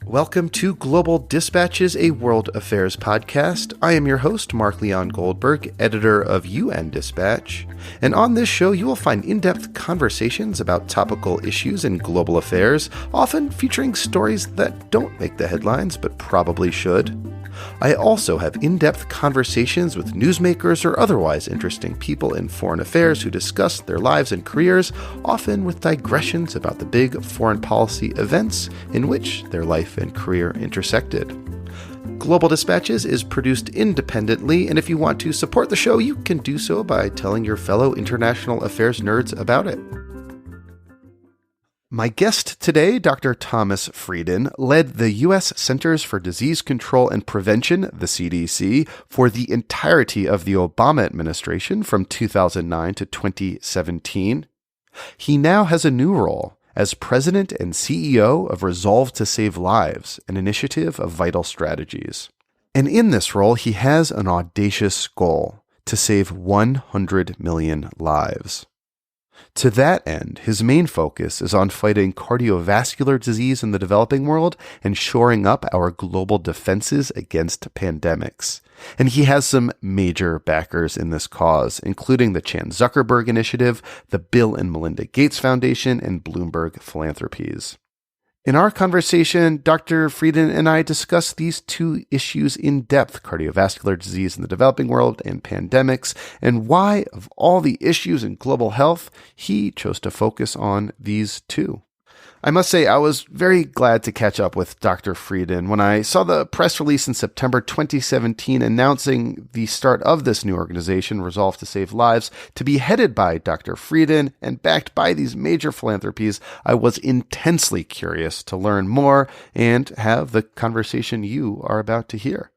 Welcome to Global Dispatches, a world affairs podcast. I am your host, Mark Leon Goldberg, editor of UN Dispatch. And on this show, you will find in-depth conversations about topical issues in global affairs, often featuring stories that don't make the headlines, but probably should. I also have in-depth conversations with newsmakers or otherwise interesting people in foreign affairs who discuss their lives and careers, often with digressions about the big foreign policy events in which their life and career intersected. Global Dispatches is produced independently, and if you want to support the show, you can do so by telling your fellow international affairs nerds about it. My guest today, Dr. Thomas Frieden, led the U.S. Centers for Disease Control and Prevention, the CDC, for the entirety of the Obama administration from 2009 to 2017. He now has a new role as president and CEO of Resolve to Save Lives, an initiative of Vital Strategies. And in this role, he has an audacious goal to save 100 million lives. To that end, his main focus is on fighting cardiovascular disease in the developing world and shoring up our global defenses against pandemics. And he has some major backers in this cause, including the Chan-Zuckerberg Initiative, the Bill and Melinda Gates Foundation, and Bloomberg Philanthropies. In our conversation, Dr. Frieden and I discuss these two issues in depth, cardiovascular disease in the developing world and pandemics, and why, of all the issues in global health, he chose to focus on these two. I must say, I was very glad to catch up with Dr. Frieden when I saw the press release in September 2017 announcing the start of this new organization, Resolve to Save Lives, to be headed by Dr. Frieden and backed by these major philanthropies. I was intensely curious to learn more and have the conversation you are about to hear.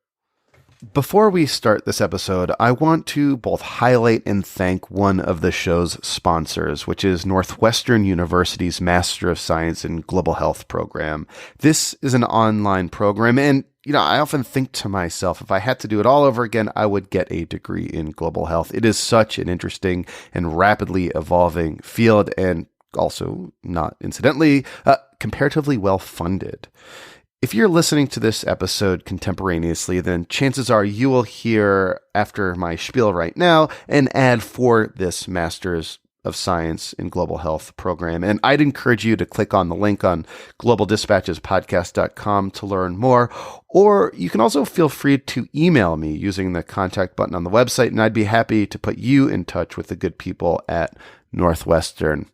Before we start this episode, I want to both highlight and thank one of the show's sponsors, which is Northwestern University's Master of Science in Global Health program. This is an online program, and I often think to myself, if I had to do it all over again, I would get a degree in global health. It is such an interesting and rapidly evolving field, and also, not incidentally, comparatively well funded. If you're listening to this episode contemporaneously, then chances are you will hear, after my spiel right now, an ad for this Masters of Science in Global Health program. And I'd encourage you to click on the link on globaldispatchespodcast.com to learn more. Or you can also feel free to email me using the contact button on the website, and I'd be happy to put you in touch with the good people at Northwestern.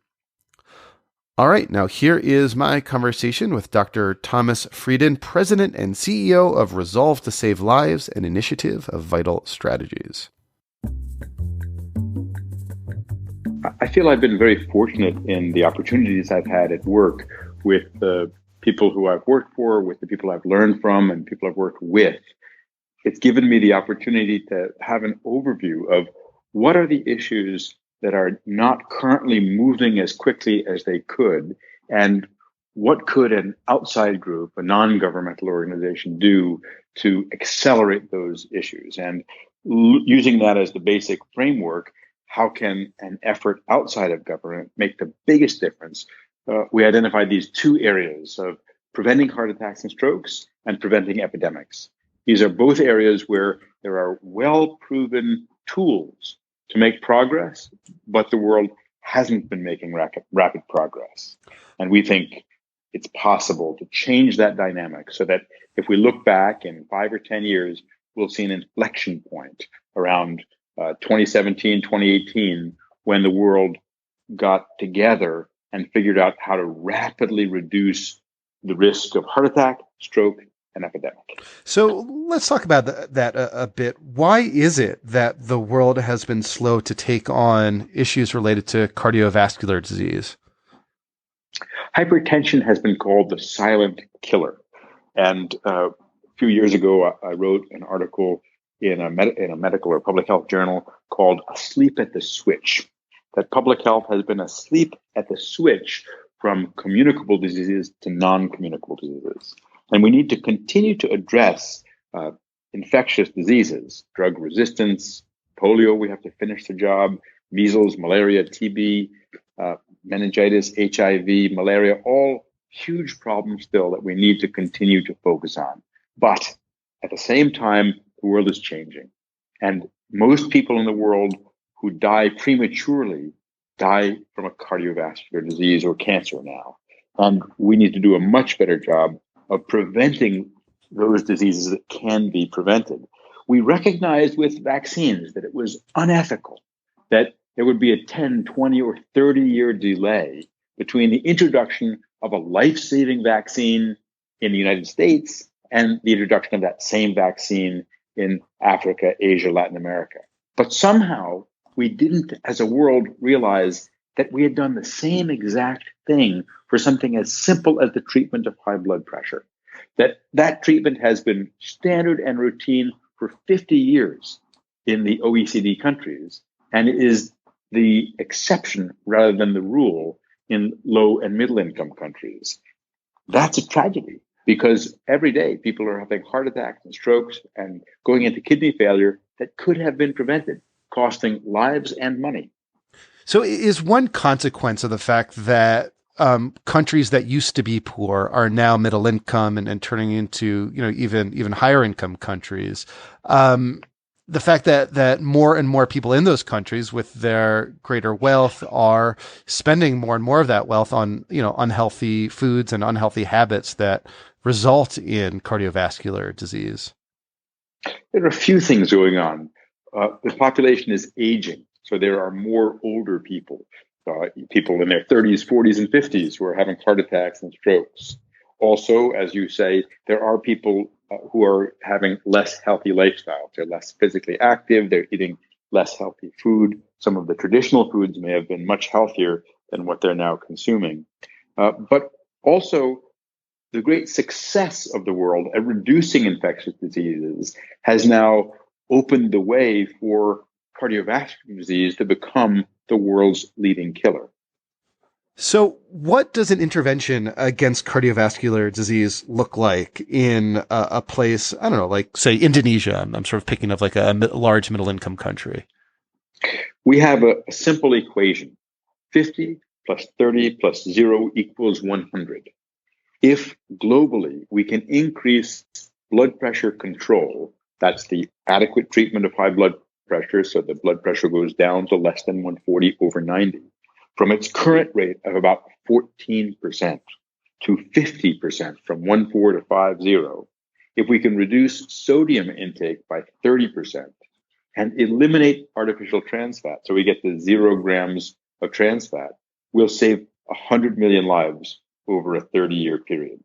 All right, now here is my conversation with Dr. Thomas Frieden, President and CEO of Resolve to Save Lives, an initiative of Vital Strategies. I feel I've been very fortunate in the opportunities I've had at work with the people who I've worked for, with the people I've learned from, and people I've worked with. It's given me the opportunity to have an overview of what are the issues that are not currently moving as quickly as they could, and what could an outside group, a non-governmental organization, do to accelerate those issues? And using that as the basic framework, how can an effort outside of government make the biggest difference? We identified these two areas of preventing heart attacks and strokes and preventing epidemics. These are both areas where there are well-proven tools to make progress, but the world hasn't been making rapid progress. And we think it's possible to change that dynamic so that if we look back in 5 or 10 years, we'll see an inflection point around 2017, 2018, when the world got together and figured out how to rapidly reduce the risk of heart attack, stroke, and epidemic. So let's talk about that a bit. Why is it that the world has been slow to take on issues related to cardiovascular disease? Hypertension has been called the silent killer. And a few years ago, I wrote an article in a medical or public health journal called Asleep at the Switch, that public health has been asleep at the switch from communicable diseases to non-communicable diseases. And we need to continue to address infectious diseases, drug resistance, polio, we have to finish the job, measles, malaria, TB, meningitis, HIV, malaria, all huge problem still that we need to continue to focus on. But at the same time, the world is changing. And most people in the world who die prematurely die from a cardiovascular disease or cancer now. And we need to do a much better job of preventing those diseases that can be prevented. We recognized with vaccines that it was unethical, that there would be a 10, 20, or 30-year delay between the introduction of a life-saving vaccine in the United States and the introduction of that same vaccine in Africa, Asia, Latin America. But somehow we didn't, as a world, realize that we had done the same exact thing for something as simple as the treatment of high blood pressure. That treatment has been standard and routine for 50 years in the OECD countries and is the exception rather than the rule in low and middle income countries. That's a tragedy because every day people are having heart attacks and strokes and going into kidney failure that could have been prevented, costing lives and money. So is one consequence of the fact that countries that used to be poor are now middle income and turning into, even higher income countries. The fact that more and more people in those countries with their greater wealth are spending more and more of that wealth on, unhealthy foods and unhealthy habits that result in cardiovascular disease. There are a few things going on. The population is aging. So there are more older people, people in their 30s, 40s, and 50s who are having heart attacks and strokes. Also, as you say, there are people who are having less healthy lifestyles. They're less physically active. They're eating less healthy food. Some of the traditional foods may have been much healthier than what they're now consuming. But also, the great success of the world at reducing infectious diseases has now opened the way for cardiovascular disease to become the world's leading killer. So what does an intervention against cardiovascular disease look like in a place, I don't know, like say Indonesia? I'm sort of picking up like a large middle income country. We have a simple equation. 50 plus 30 plus 0 equals 100. If globally we can increase blood pressure control, that's the adequate treatment of high blood pressure, so the blood pressure goes down to less than 140 over 90, from its current rate of about 14% to 50% from 14 to 50. If we can reduce sodium intake by 30% and eliminate artificial trans fat, so we get to 0 grams of trans fat, we'll save 100 million lives over a 30-year period.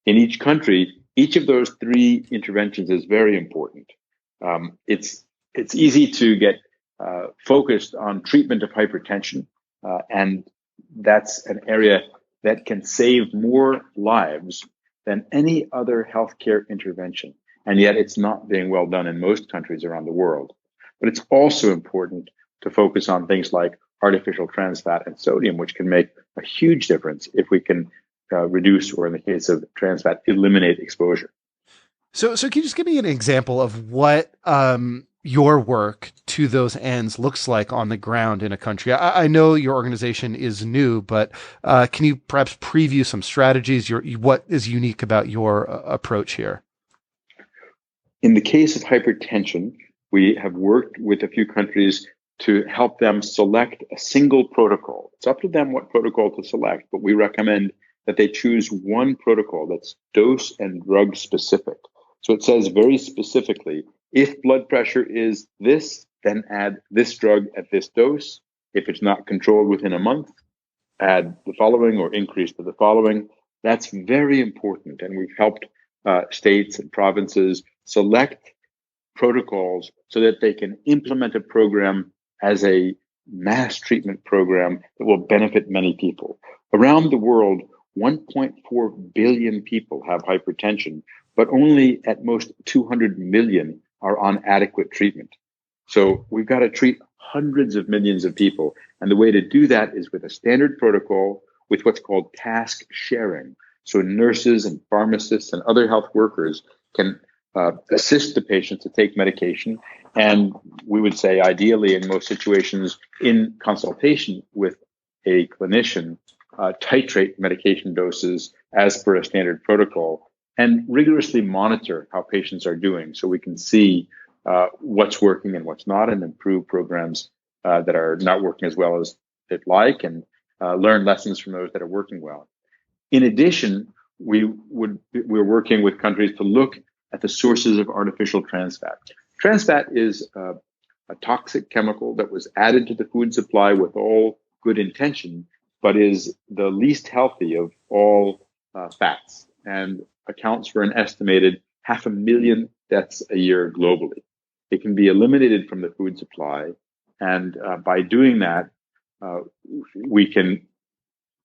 In each country, each of those 3 interventions is very important. It's easy to get focused on treatment of hypertension, and that's an area that can save more lives than any other healthcare intervention. And yet it's not being well done in most countries around the world. But it's also important to focus on things like artificial trans fat and sodium, which can make a huge difference if we can reduce, or in the case of trans fat, eliminate exposure. So can you just give me an example of what your work to those ends looks like on the ground in a country? I know your organization is new, but can you perhaps preview some strategies, what is unique about your approach here? In the case of hypertension, we have worked with a few countries to help them select a single protocol. It's up to them what protocol to select, but we recommend that they choose one protocol that's dose and drug specific. So it says very specifically, if blood pressure is this, then add this drug at this dose. If it's not controlled within a month, add the following or increase to the following. That's very important. And we've helped states and provinces select protocols so that they can implement a program as a mass treatment program that will benefit many people. Around the world, 1.4 billion people have hypertension, but only at most 200 million are on adequate treatment. So we've got to treat hundreds of millions of people. And the way to do that is with a standard protocol with what's called task sharing. So nurses and pharmacists and other health workers can assist the patient to take medication. And we would say, ideally, in most situations, in consultation with a clinician titrate medication doses as per a standard protocol and rigorously monitor how patients are doing so we can see what's working and what's not and improve programs that are not working as well as they'd like and learn lessons from those that are working well. In addition, we're working with countries to look at the sources of artificial trans fat. Trans fat is a toxic chemical that was added to the food supply with all good intention, but is the least healthy of all fats and accounts for an estimated 500,000 deaths a year globally. It can be eliminated from the food supply, and by doing that, we can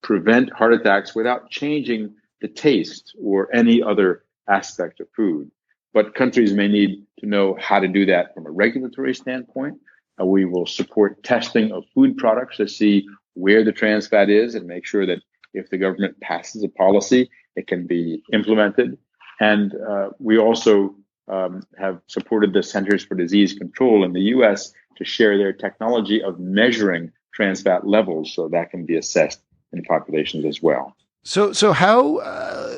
prevent heart attacks without changing the taste or any other aspect of food. But countries may need to know how to do that from a regulatory standpoint. We will support testing of food products to see where the trans fat is and make sure that if the government passes a policy, it can be implemented. And we also have supported the Centers for Disease Control in the US to share their technology of measuring trans fat levels so that can be assessed in populations as well. So how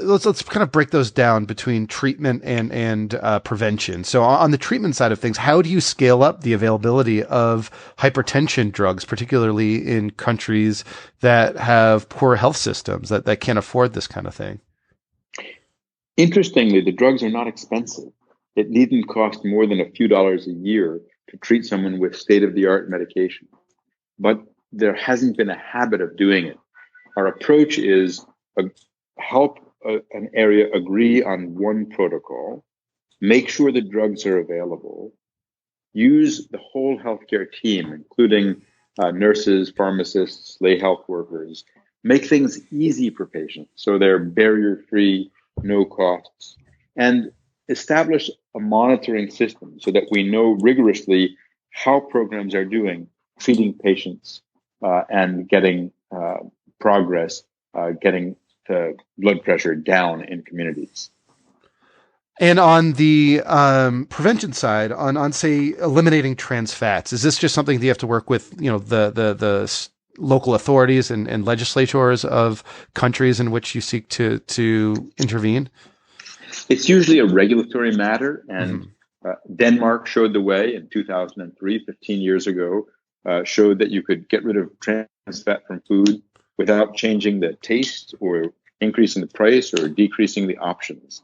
let's kind of break those down between treatment and prevention. So on the treatment side of things, how do you scale up the availability of hypertension drugs, particularly in countries that have poor health systems that can't afford this kind of thing? Interestingly, the drugs are not expensive. It needn't cost more than a few dollars a year to treat someone with state-of-the-art medication. But there hasn't been a habit of doing it. Our approach is help an area agree on one protocol, make sure the drugs are available, use the whole healthcare team, including nurses, pharmacists, lay health workers, make things easy for patients so they're barrier-free, no costs, and establish a monitoring system so that we know rigorously how programs are doing, treating patients and getting progress, getting the blood pressure down in communities. And on the prevention side, on say eliminating trans fats, is this just something that you have to work with, the local authorities and legislators of countries in which you seek to intervene? It's usually a regulatory matter, and Denmark showed the way in 2003, 15 years ago, showed that you could get rid of trans fat from food without changing the taste or increasing the price or decreasing the options.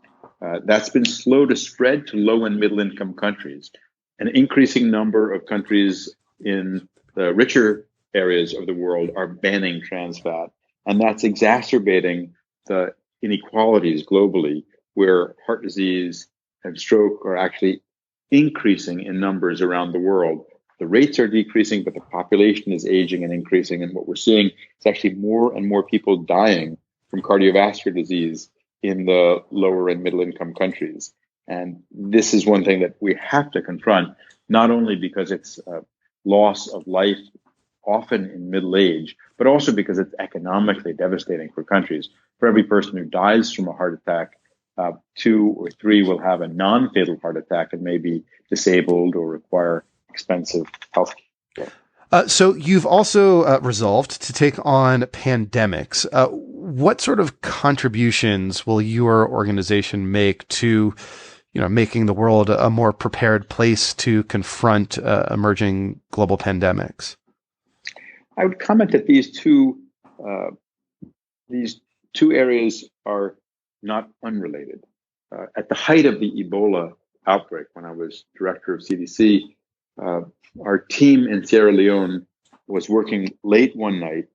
That's been slow to spread to low and middle income countries. An increasing number of countries in the richer areas of the world are banning trans fat, and that's exacerbating the inequalities globally, where heart disease and stroke are actually increasing in numbers around the world. The rates are decreasing, but the population is aging and increasing. And what we're seeing is actually more and more people dying from cardiovascular disease in the lower and middle income countries. And this is one thing that we have to confront, not only because it's a loss of life, often in middle age, but also because it's economically devastating for countries. For every person who dies from a heart attack, 2 or 3 will have a non-fatal heart attack and may be disabled or require expensive health care. So you've also resolved to take on pandemics. What sort of contributions will your organization make to, making the world a more prepared place to confront emerging global pandemics? I would comment that these two areas are not unrelated. At the height of the Ebola outbreak, when I was director of CDC, our team in Sierra Leone was working late one night,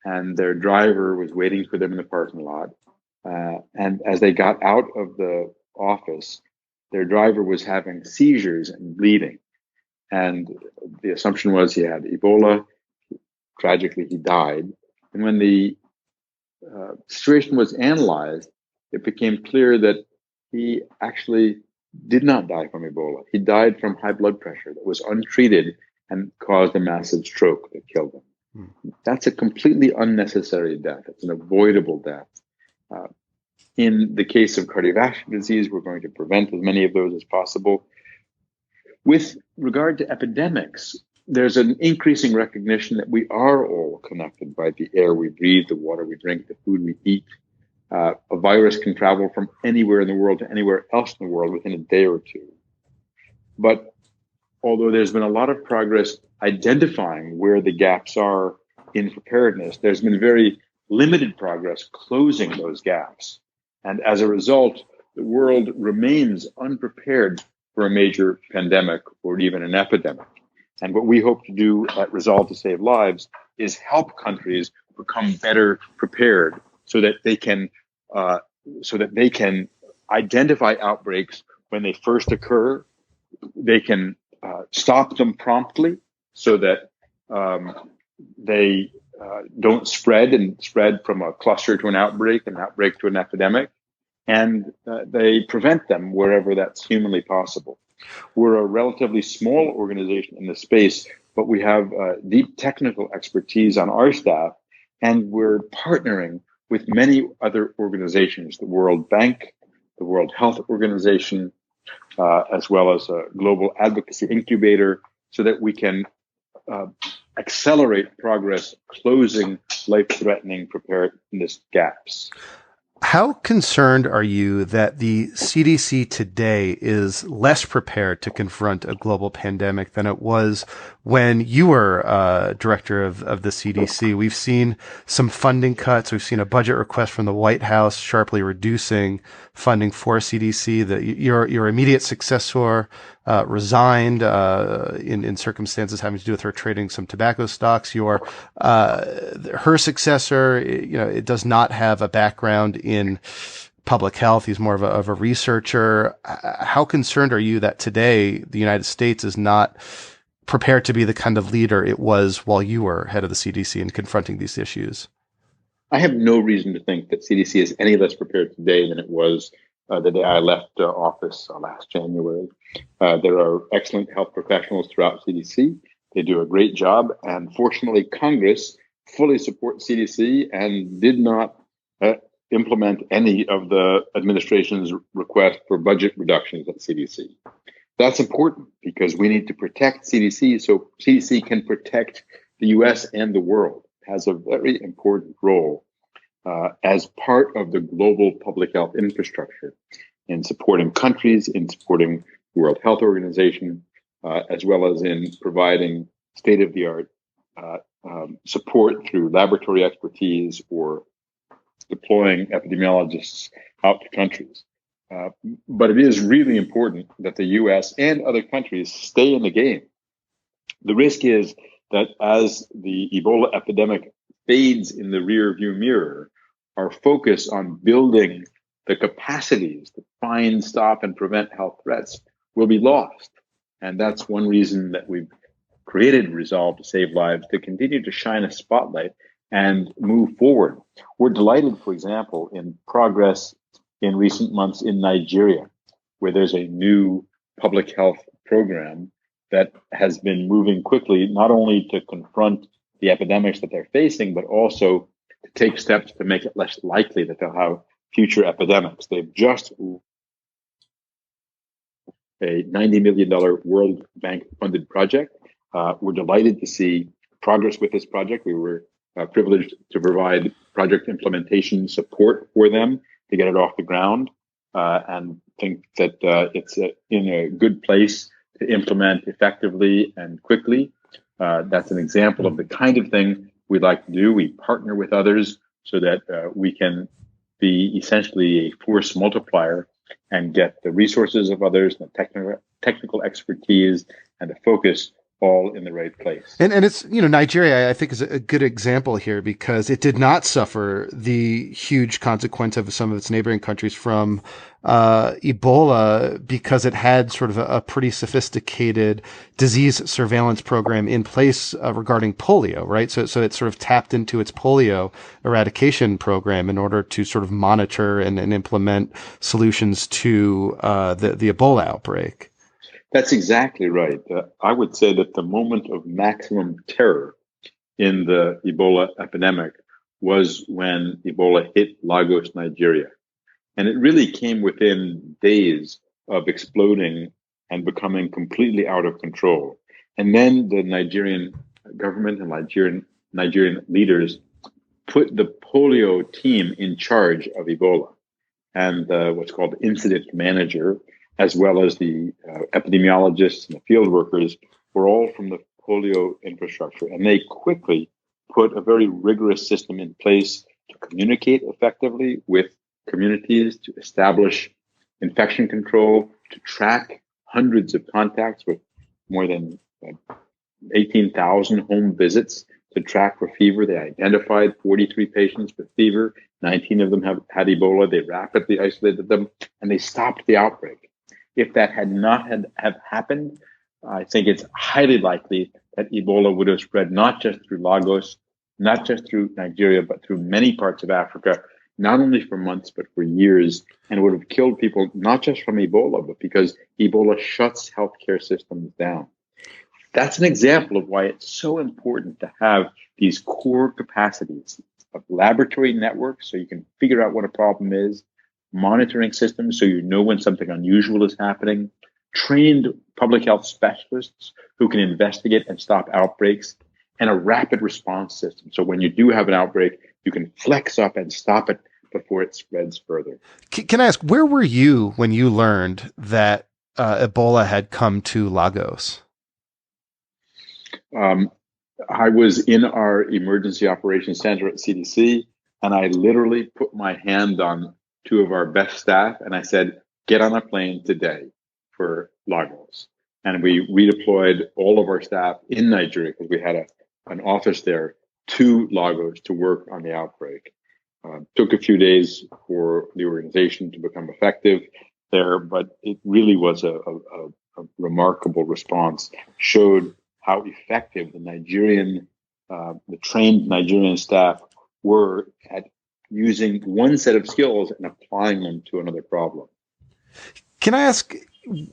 and their driver was waiting for them in the parking lot. And as they got out of the office, their driver was having seizures and bleeding. And the assumption was he had Ebola. Tragically, he died. And when the situation was analyzed, it became clear that he actually did not die from Ebola. He died from high blood pressure that was untreated and caused a massive stroke that killed him. That's a completely unnecessary death. It's an avoidable death. In the case of cardiovascular disease, we're going to prevent as many of those as possible. With regard to epidemics, there's an increasing recognition that we are all connected by the air we breathe, the water we drink, the food we eat. A virus can travel from anywhere in the world to anywhere else in the world within a day or two. But although there's been a lot of progress identifying where the gaps are in preparedness, there's been very limited progress closing those gaps. And as a result, the world remains unprepared for a major pandemic or even an epidemic. And what we hope to do at Resolve to Save Lives is help countries become better prepared so that they can identify outbreaks when they first occur. They can stop them promptly so that they don't spread from a cluster to an outbreak to an epidemic, and they prevent them wherever that's humanly possible. We're a relatively small organization in this space, but we have deep technical expertise on our staff, and we're partnering with many other organizations, the World Bank, the World Health Organization, as well as a global advocacy incubator, so that we can accelerate progress closing life-threatening preparedness gaps. How concerned are you that the CDC today is less prepared to confront a global pandemic than it was when you were director of the CDC? We've seen some funding cuts. We've seen a budget request from the White House sharply reducing funding for CDC. Your immediate successor resigned in circumstances having to do with her trading some tobacco stocks. Her successor, it does not have a background in public health. He's more of a researcher. How concerned are you that today the United States is not prepared to be the kind of leader it was while you were head of the CDC in confronting these issues? I have no reason to think that CDC is any less prepared today than it was the day I left office last January. There are excellent health professionals throughout CDC. They do a great job. And fortunately, Congress fully supports CDC and did not implement any of the administration's request for budget reductions at CDC. That's important because we need to protect CDC so CDC can protect the US and the world. It has a very important role as part of the global public health infrastructure in supporting countries, in supporting the World Health Organization, as well as in providing state-of-the-art support through laboratory expertise or deploying epidemiologists out to countries. But it is really important that the US and other countries stay in the game. The risk is that as the Ebola epidemic fades in the rear-view mirror, our focus on building the capacities to find, stop, and prevent health threats will be lost. And that's one reason that we've created Resolve to Save Lives, to continue to shine a spotlight and move forward. We're delighted, for example, in progress in recent months in Nigeria, where there's a new public health program that has been moving quickly, not only to confront the epidemics that they're facing, but also to take steps to make it less likely that they'll have future epidemics. They've just a $90 million World Bank funded project. We're delighted to see progress with this project. We were privileged to provide project implementation support for them to get it off the ground, and think that it's in a good place to implement effectively and quickly. That's an example of the kind of thing we'd like to do. We partner with others so that we can be essentially a force multiplier and get the resources of others, the technical expertise, and the focus all in the right place. And it's, Nigeria, I think, is a good example here because it did not suffer the huge consequence of some of its neighboring countries from Ebola because it had sort of a pretty sophisticated disease surveillance program in place regarding polio, right? So it sort of tapped into its polio eradication program in order to sort of monitor and implement solutions to the Ebola outbreak. That's exactly right. I would say that the moment of maximum terror in the Ebola epidemic was when Ebola hit Lagos, Nigeria. And it really came within days of exploding and becoming completely out of control. And then the Nigerian government and Nigerian leaders put the polio team in charge of Ebola, and what's called incident manager, as well as the epidemiologists and the field workers, were all from the polio infrastructure. And they quickly put a very rigorous system in place to communicate effectively with communities, to establish infection control, to track hundreds of contacts with more than 18,000 home visits to track for fever. They identified 43 patients with fever. 19 of them had Ebola. They rapidly isolated them, and they stopped the outbreak. If that had not have happened, I think it's highly likely that Ebola would have spread not just through Lagos, not just through Nigeria, but through many parts of Africa, not only for months, but for years, and would have killed people, not just from Ebola, but because Ebola shuts healthcare systems down. That's an example of why it's so important to have these core capacities of laboratory networks so you can figure out what a problem is, monitoring systems so you know when something unusual is happening, trained public health specialists who can investigate and stop outbreaks, and a rapid response system. So when you do have an outbreak, you can flex up and stop it before it spreads further. Can I ask, where were you when you learned that Ebola had come to Lagos? I was in our emergency operations center at CDC, and I literally put my hand on two of our best staff, and I said, get on a plane today for Lagos. And we redeployed all of our staff in Nigeria, because we had an office there, to Lagos to work on the outbreak. Took a few days for the organization to become effective there, but it really was a remarkable response. Showed how effective the trained Nigerian staff were at using one set of skills and applying them to another problem. Can I ask,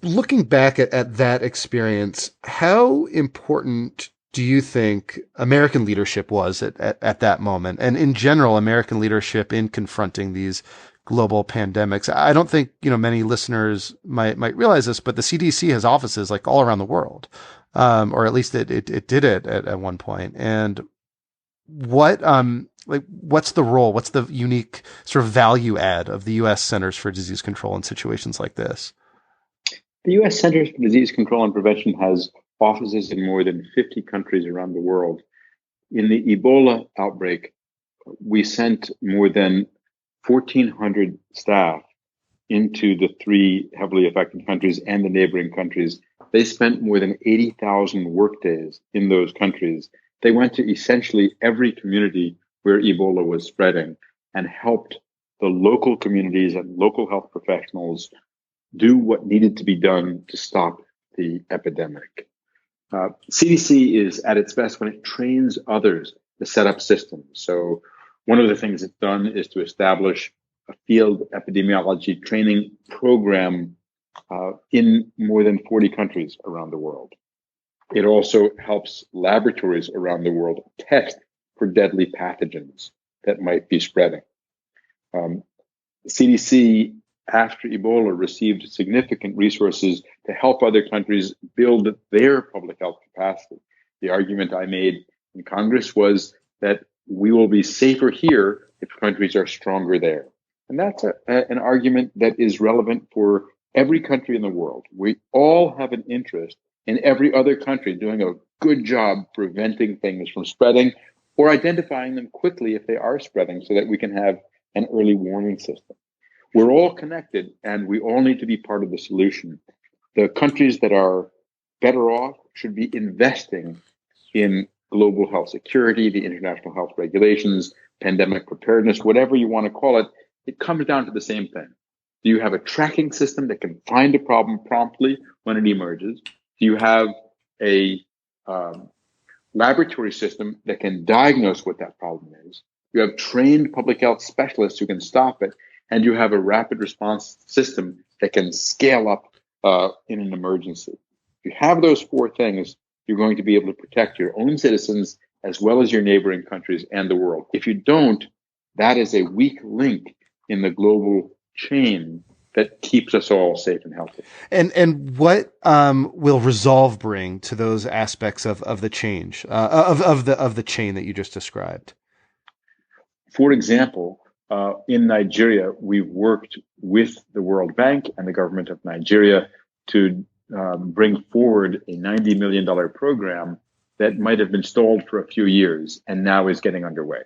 looking back at that experience, how important do you think American leadership was at that moment? And in general, American leadership in confronting these global pandemics? I don't think, many listeners might realize this, but the CDC has offices like all around the world. Or at least it did it at one point. And what's the role? What's the unique sort of value add of the U.S. Centers for Disease Control in situations like this? The U.S. Centers for Disease Control and Prevention has offices in more than 50 countries around the world. In the Ebola outbreak, we sent more than 1,400 staff into the three heavily affected countries and the neighboring countries. They spent more than 80,000 workdays in those countries. They went to essentially every community where Ebola was spreading and helped the local communities and local health professionals do what needed to be done to stop the epidemic. CDC is at its best when it trains others to set up systems. So one of the things it's done is to establish a field epidemiology training program in more than 40 countries around the world. It also helps laboratories around the world test for deadly pathogens that might be spreading. CDC, after Ebola, received significant resources to help other countries build their public health capacity. The argument I made in Congress was that we will be safer here if countries are stronger there. And that's an argument that is relevant for every country in the world. We all have an interest in every other country doing a good job preventing things from spreading or identifying them quickly if they are spreading so that we can have an early warning system. We're all connected and we all need to be part of the solution. The countries that are better off should be investing in global health security, the international health regulations, pandemic preparedness, whatever you want to call it. It comes down to the same thing. Do you have a tracking system that can find a problem promptly when it emerges? Do you have a laboratory system that can diagnose what that problem is? You have trained public health specialists who can stop it, and you have a rapid response system that can scale up in an emergency. If you have those four things, you're going to be able to protect your own citizens as well as your neighboring countries and the world. If you don't, that is a weak link in the global chain that keeps us all safe and healthy. And what will resolve bring to those aspects of the change of the chain that you just described? For example, in Nigeria, we've worked with the World Bank and the government of Nigeria to bring forward a $90 million program that might have been stalled for a few years and now is getting underway.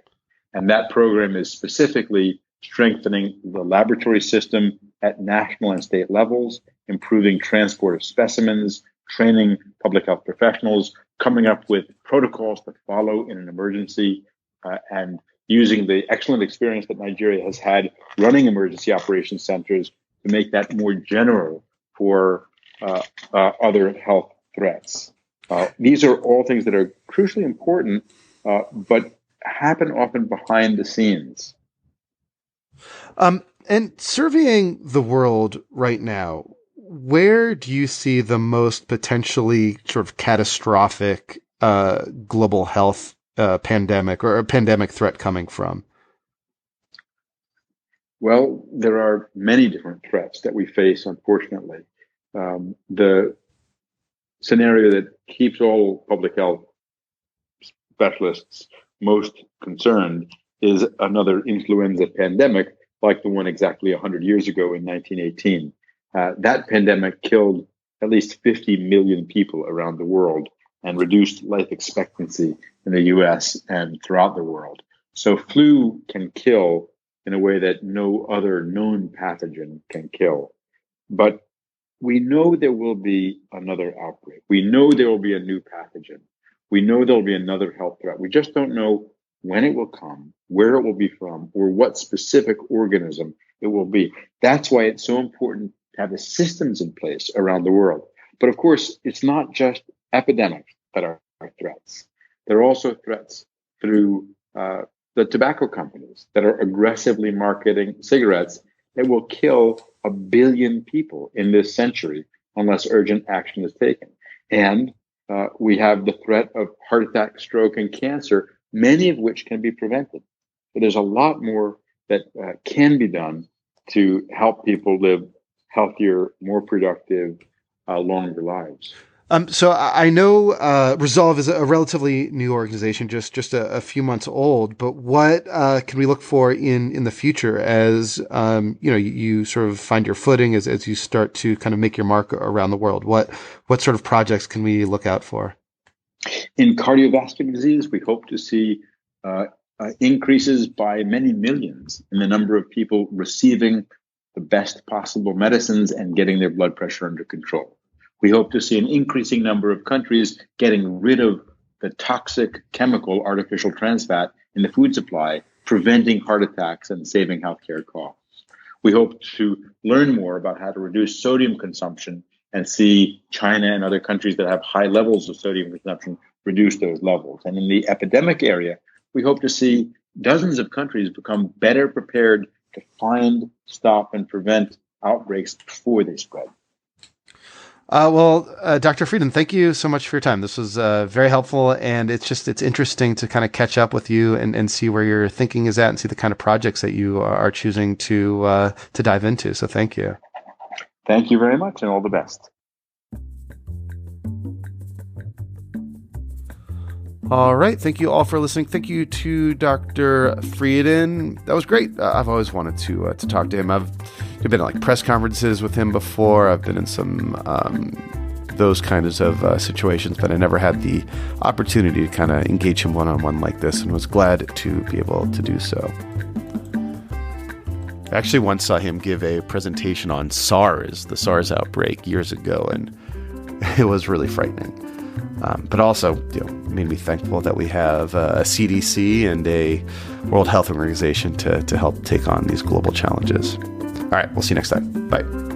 And that program is specifically strengthening the laboratory system at national and state levels, improving transport of specimens, training public health professionals, coming up with protocols to follow in an emergency, and using the excellent experience that Nigeria has had running emergency operations centers to make that more general for other health threats. These are all things that are crucially important, but happen often behind the scenes. And surveying the world right now, where do you see the most potentially sort of catastrophic global health pandemic or a pandemic threat coming from? Well, there are many different threats that we face, unfortunately. The scenario that keeps all public health specialists most concerned is another influenza pandemic, like the one exactly 100 years ago in 1918. That pandemic killed at least 50 million people around the world and reduced life expectancy in the US and throughout the world. So flu can kill in a way that no other known pathogen can kill. But we know there will be another outbreak. We know there will be a new pathogen. We know there will be another health threat. We just don't know when it will come, where it will be from, or what specific organism it will be. That's why it's so important to have the systems in place around the world. But of course, it's not just epidemics that are threats. There are also threats through the tobacco companies that are aggressively marketing cigarettes that will kill 1 billion people in this century unless urgent action is taken. And we have the threat of heart attack, stroke, and cancer, many of which can be prevented. But there's a lot more that can be done to help people live healthier, more productive, longer lives. So I know Resolve is a relatively new organization, just a few months old. But what can we look for in the future as you sort of find your footing as you start to kind of make your mark around the world? What sort of projects can we look out for? In cardiovascular disease, we hope to see increases by many millions in the number of people receiving the best possible medicines and getting their blood pressure under control. We hope to see an increasing number of countries getting rid of the toxic chemical artificial trans fat in the food supply, preventing heart attacks and saving healthcare costs. We hope to learn more about how to reduce sodium consumption and see China and other countries that have high levels of sodium consumption reduce those levels. And in the epidemic area, we hope to see dozens of countries become better prepared to find, stop, and prevent outbreaks before they spread. Dr. Frieden, thank you so much for your time. This was very helpful, and it's interesting to kind of catch up with you and see where your thinking is at and see the kind of projects that you are choosing to dive into. So thank you. Thank you very much, and all the best. All right. Thank you all for listening. Thank you to Dr. Frieden. That was great. I've always wanted to talk to him. I've been at like press conferences with him before. I've been in some those kinds of situations, but I never had the opportunity to kind of engage him one-on-one like this, and was glad to be able to do so. I actually once saw him give a presentation on SARS, the SARS outbreak years ago, and it was really frightening. But also, made me thankful that we have a CDC and a World Health Organization to help take on these global challenges. All right, we'll see you next time. Bye.